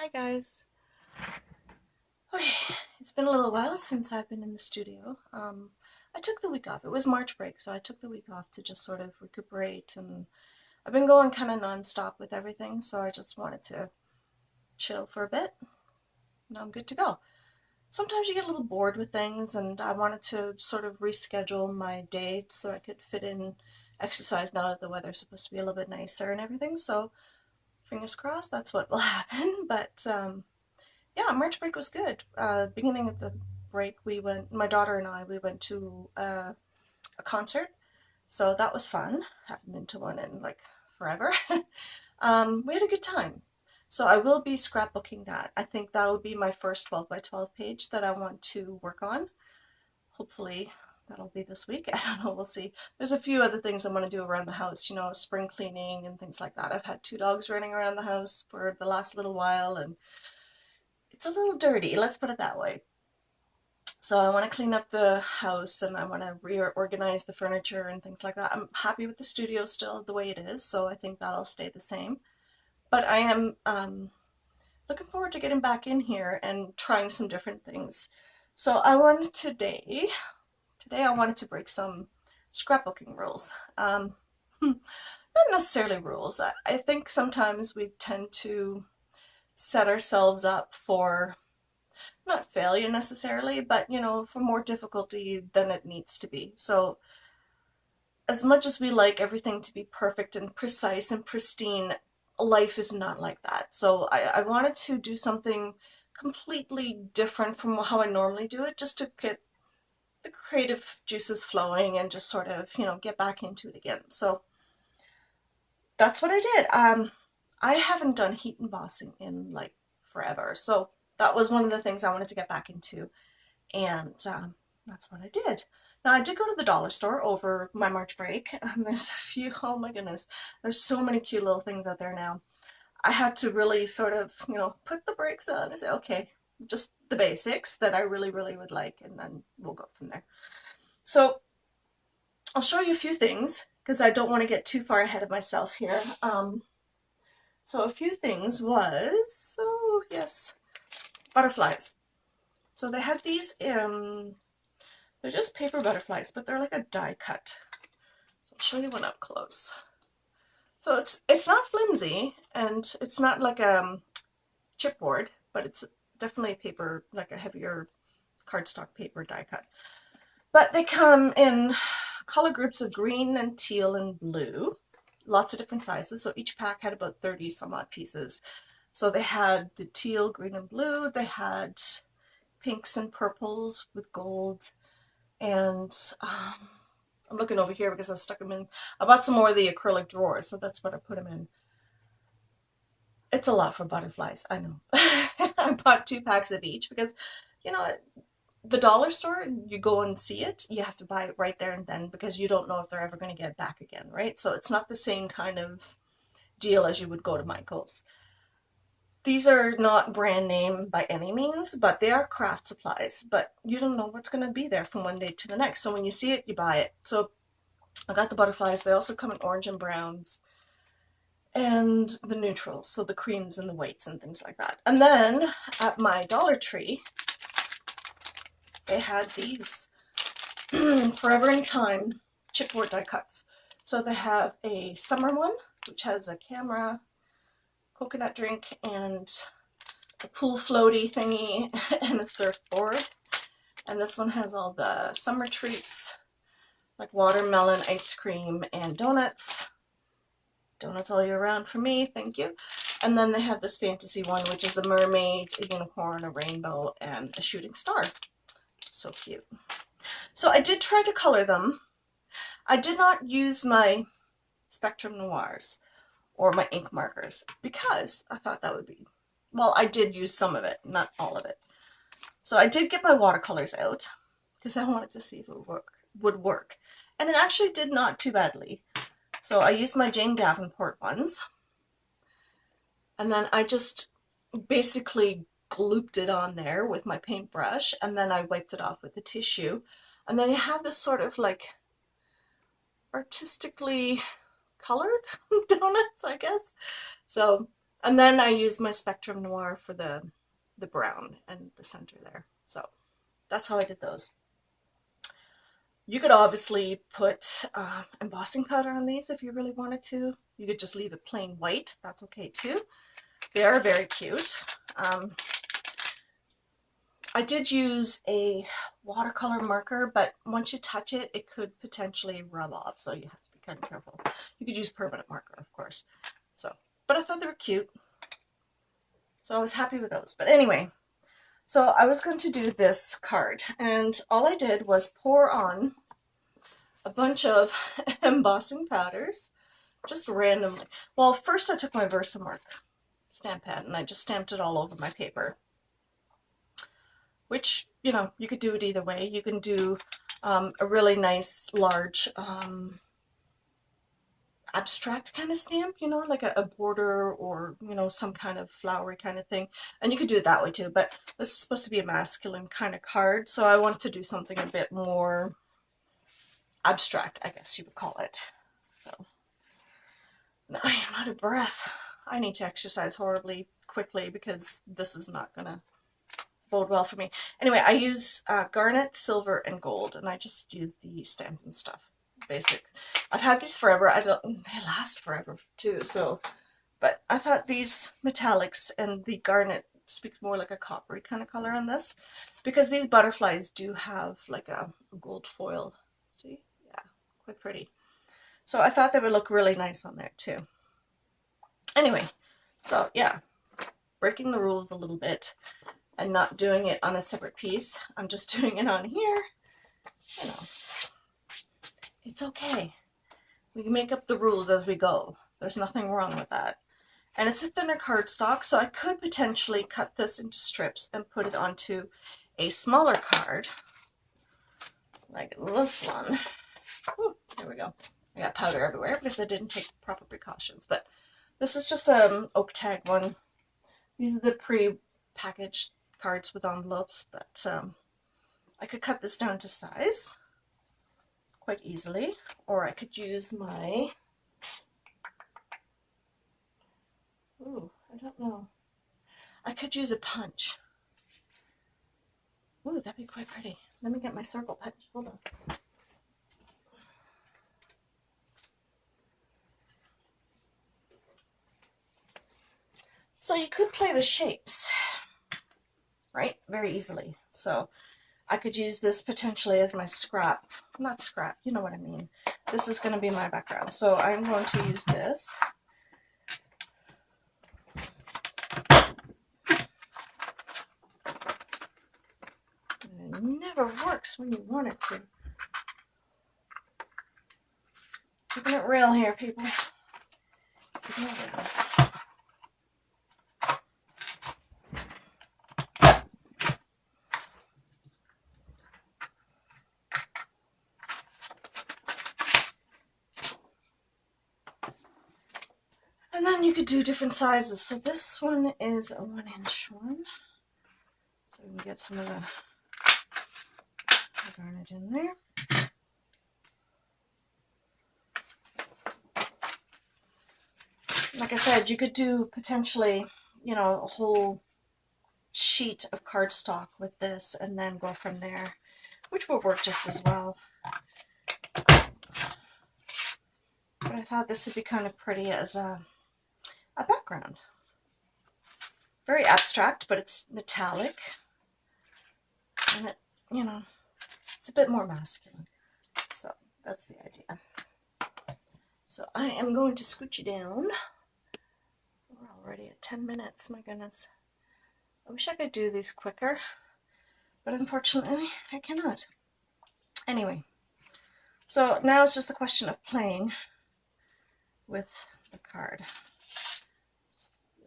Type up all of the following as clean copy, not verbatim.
Hi guys. Okay, it's been a little while since I've been in the studio. I took the week off. It was March break, so I took the week off to just sort of recuperate, and I've been going kind of nonstop with everything, so I just wanted to chill for a bit. Now I'm good to go. Sometimes you get a little bored with things, and I wanted to sort of reschedule my day so I could fit in exercise now that the weather's supposed to be a little bit nicer and everything. So fingers crossed, that's what will happen. But yeah, March break was good. Beginning of the break, my daughter and I, we went to a concert. So that was fun. Haven't been to one in like forever. We had a good time. So I will be scrapbooking that. I think that will be my first 12 by 12 page that I want to work on. Hopefully that'll be this week. I don't know, we'll see. There's a few other things I want to do around the house, spring cleaning and things like that. I've had two dogs running around the house for the last little while, and it's a little dirty, let's put it that way. So I want to clean up the house and I want to reorganize the furniture and things like that. I'm happy with the studio still the way it is, so I think that'll stay the same. But I am looking forward to getting back in here and trying some different things. So today I wanted to break some scrapbooking rules. Not necessarily rules. I think sometimes we tend to set ourselves up for not failure necessarily, but for more difficulty than it needs to be. So, as much as we like everything to be perfect and precise and pristine, life is not like that. So, I wanted to do something completely different from how I normally do it, just to get the creative juices flowing and just sort of, get back into it again. So, that's what I did. I haven't done heat embossing in like forever. So, that was one of the things I wanted to get back into. And that's what I did. Now, I did go to the dollar store over my March break. There's a few, oh my goodness, there's so many cute little things out there now. I had to really sort of, put the brakes on and say, okay, just the basics that I really, really would like, and then we'll go from there. So I'll show you a few things because I don't want to get too far ahead of myself here. So a few things was, oh yes, butterflies. So they had these they're just paper butterflies, but they're like a die cut. So I'll show you one up close. So it's not flimsy and it's not like a chipboard, but it's definitely paper, like a heavier cardstock paper die cut. But they come in color groups of green and teal and blue, lots of different sizes. So each pack had about 30 some odd pieces. So they had the teal, green, and blue. They had pinks and purples with gold. And I'm looking over here because I stuck them in. I bought some more of the acrylic drawers, so that's what I put them in. It's a lot for butterflies, I know. I bought 2 packs of each because, you know, the dollar store, you go and see it, you have to buy it right there and then because you don't know if they're ever going to get it back again, right? So it's not the same kind of deal as you would go to Michael's. These are not brand name by any means, but they are craft supplies. But you don't know what's going to be there from one day to the next. So when you see it, you buy it. So I got the butterflies. They also come in orange and browns and the neutrals, so the creams and the whites and things like that. And then at my Dollar Tree, they had these Forever in Time chipboard die cuts. So they have a summer one, which has a camera, coconut drink, and a pool floaty thingy, and a surfboard. And this one has all the summer treats, like watermelon ice cream and donuts. Donuts all year round for me, thank you. And then they have this fantasy one, which is a mermaid, a unicorn, a rainbow, and a shooting star. So cute. So I did try to color them. I did not use my Spectrum Noirs or my ink markers because I thought that would be, well, I did use some of it, not all of it. So I did get my watercolors out because I wanted to see if it would work. And it actually did not too badly. So I used my Jane Davenport ones. And then I just basically glooped it on there with my paintbrush, and then I wiped it off with the tissue. And then you have this sort of like artistically colored donuts, I guess. So And then I use my Spectrum Noir for the brown and the center there. So that's how I did those. You could obviously put embossing powder on these if you really wanted to. You could just leave it plain white. That's okay too. They are very cute. I did use a watercolor marker, but once you touch it, it could potentially rub off, so you have to be kind of careful. You could use permanent marker, of course. So, but I thought they were cute, so I was happy with those. But anyway, so I was going to do this card, and all I did was pour on a bunch of embossing powders, just randomly. Well, first I took my Versamark stamp pad and I just stamped it all over my paper, which, you know, you could do it either way. You can do a really nice, large, abstract kind of stamp, you know, like a border or, you know, some kind of flowery kind of thing. And you could do it that way too, but this is supposed to be a masculine kind of card, so I want to do something a bit more abstract, I guess you would call it. So I am out of breath. I need to exercise horribly quickly because this is not gonna bode well for me. Anyway, I use garnet, silver, and gold, and I just use the Stampin' Stuff basic. I've had these forever. They last forever too. So, but I thought these metallics and the garnet speaks more like a coppery kind of color on this, because these butterflies do have like a gold foil. See, yeah, quite pretty. So I thought they would look really nice on there too. Anyway, so yeah, breaking the rules a little bit and not doing it on a separate piece. I'm just doing it on here. You know, it's okay. We can make up the rules as we go. There's nothing wrong with that. And it's a thinner cardstock, so I could potentially cut this into strips and put it onto a smaller card, like this one. Ooh, there we go. I got powder everywhere because I didn't take proper precautions. But this is just an oak tag one. These are the pre-packaged cards with envelopes, but I could cut this down to size quite easily, or I could use my, ooh, I don't know, I could use a punch. Ooh, that'd be quite pretty. Let me get my circle punch. Hold on. So you could play with shapes, right? Very easily. So I could use this potentially as my scrap. Not scrap, you know what I mean. This is going to be my background. So I'm going to use this. And it never works when you want it to. Keeping it real here, people. Keeping it real. And then you could do different sizes. So this one is a 1-inch one. So we can get some of the garnet in there. Like I said, you could do potentially, you know, a whole sheet of cardstock with this and then go from there, which will work just as well. But I thought this would be kind of pretty as a background. Very abstract, but it's metallic. And it, you know, it's a bit more masculine. So that's the idea. So I am going to scooch you down. We're already at 10 minutes, my goodness. I wish I could do these quicker, but unfortunately I cannot. Anyway, so now it's just a question of playing with the card.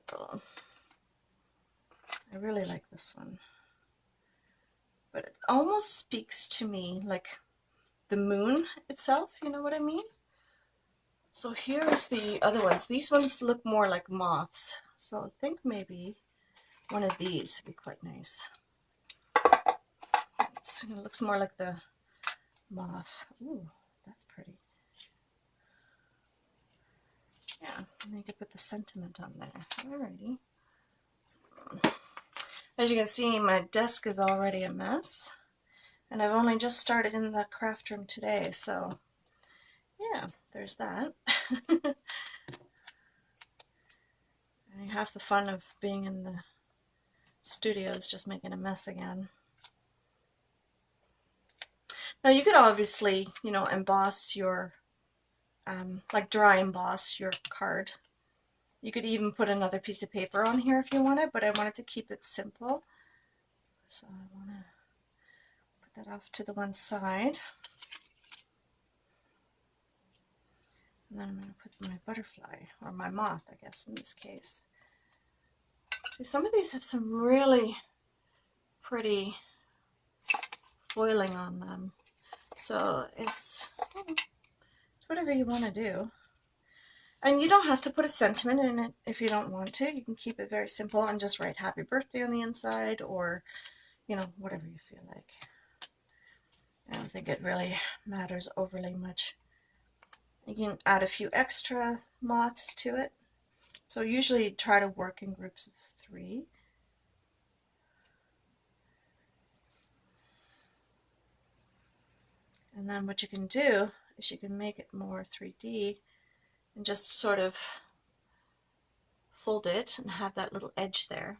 So, I really like this one, but it almost speaks to me like the moon itself, you know what I mean? So here's the other ones. These ones look more like moths, so I think maybe one of these would be quite nice. It looks more like the moth. Ooh, that's pretty. Yeah, and you could put the sentiment on there. Alrighty. As you can see, my desk is already a mess, and I've only just started in the craft room today, so yeah, there's that. And half the fun of being in the studio is just making a mess again. Now you could obviously, you know, emboss your, like dry emboss your card. You could even put another piece of paper on here if you wanted, but I wanted to keep it simple. So I want to put that off to the one side. And then I'm going to put my butterfly, or my moth, I guess, in this case. See, some of these have some really pretty foiling on them. So it's whatever you want to do. And you don't have to put a sentiment in it if you don't want to. You can keep it very simple and just write happy birthday on the inside, or, you know, whatever you feel like. I don't think it really matters overly much. You can add a few extra moths to it. So usually try to work in groups of 3. And then what you can do is you can make it more 3D and just sort of fold it and have that little edge there.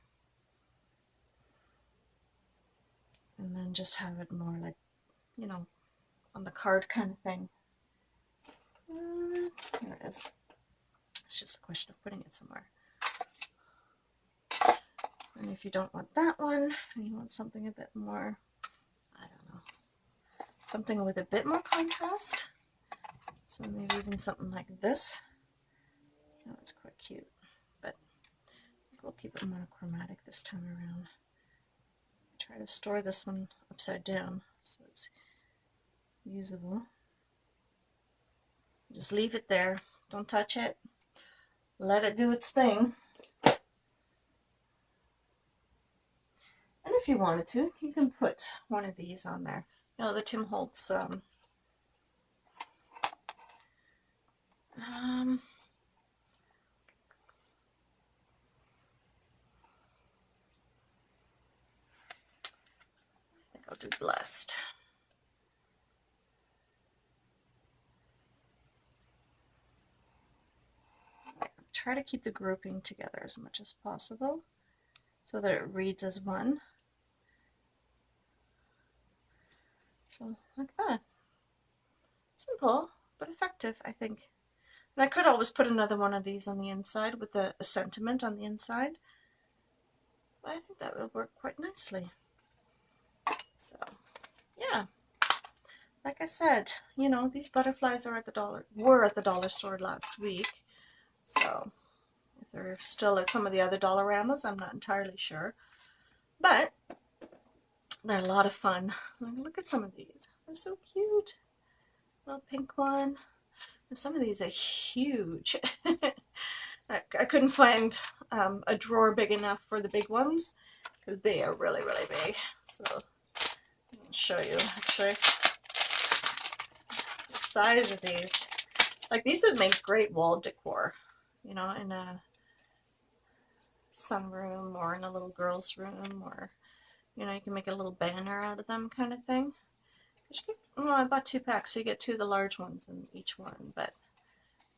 And then just have it more like, you know, on the card kind of thing. Here it is. It's just a question of putting it somewhere. And if you don't want that one, and you want something a bit more, I don't know, something with a bit more contrast, so maybe even something like this. Oh, it's quite cute, but we'll keep it monochromatic this time around. Try to store this one upside down so it's usable. Just leave it there. Don't touch it. Let it do its thing. And if you wanted to, you can put one of these on there. You know, the Tim Holtz I think I'll do Blessed. Try to keep the grouping together as much as possible so that it reads as one. So like that. Simple, but effective, I think. And I could always put another one of these on the inside with a sentiment on the inside. But I think that would work quite nicely. So, yeah. Like I said, you know, these butterflies were at the dollar store last week. So, if they're still at some of the other Dollaramas, I'm not entirely sure. But they're a lot of fun. Look at some of these. They're so cute. Little pink one. And some of these are huge. I couldn't find a drawer big enough for the big ones because they are really, really big. So I'll show you actually the size of these. Like, these would make great wall decor, you know, in a sunroom or in a little girl's room, or, you know, you can make a little banner out of them kind of thing. Well, I bought 2 packs, so you get 2 of the large ones in each one, but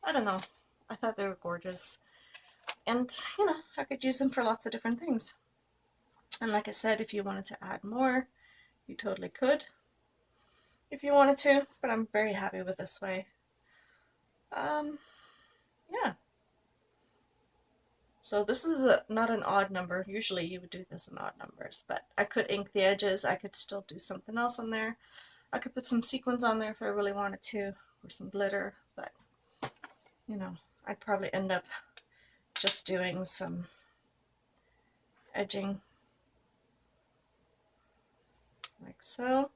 I don't know. I thought they were gorgeous. And, you know, I could use them for lots of different things. And like I said, if you wanted to add more, you totally could. If you wanted to, but I'm very happy with this way. Yeah. So this is not an odd number. Usually you would do this in odd numbers, but I could ink the edges. I could still do something else on there. I could put some sequins on there if I really wanted to, or some glitter, but, you know, I'd probably end up just doing some edging like so.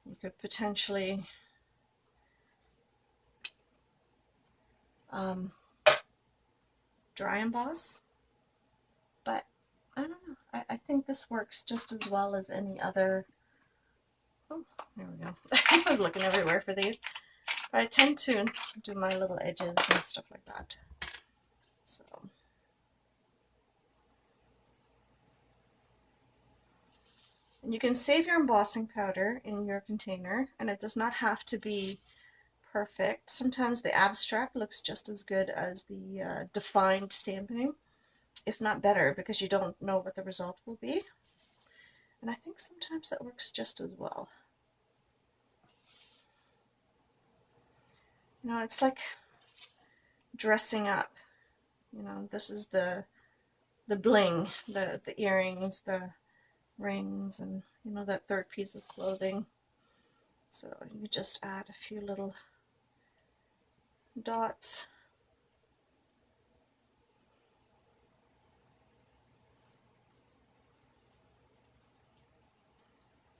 You could potentially dry emboss, but I don't know. I think this works just as well as any other. Oh, there we go. I was looking everywhere for these. But I tend to do my little edges and stuff like that. So. And you can save your embossing powder in your container, and it does not have to be perfect. Sometimes the abstract looks just as good as the defined stamping, if not better, because you don't know what the result will be. And I think sometimes that works just as well. You know, it's like dressing up. You know, this is the bling, the earrings, the rings, and you know, that third piece of clothing. So you just add a few little dots.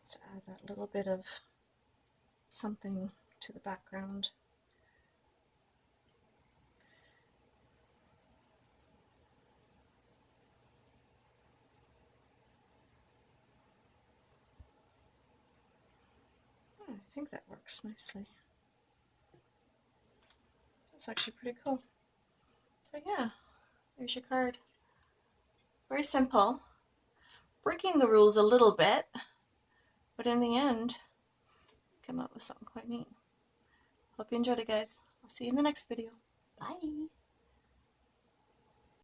Just add that little bit of something to the background. Oh, I think that works nicely. That's actually pretty cool. So yeah, there's your card. Very simple. Breaking the rules a little bit, but in the end, come up with something quite neat. Hope you enjoyed it, guys. I'll see you in the next video. Bye.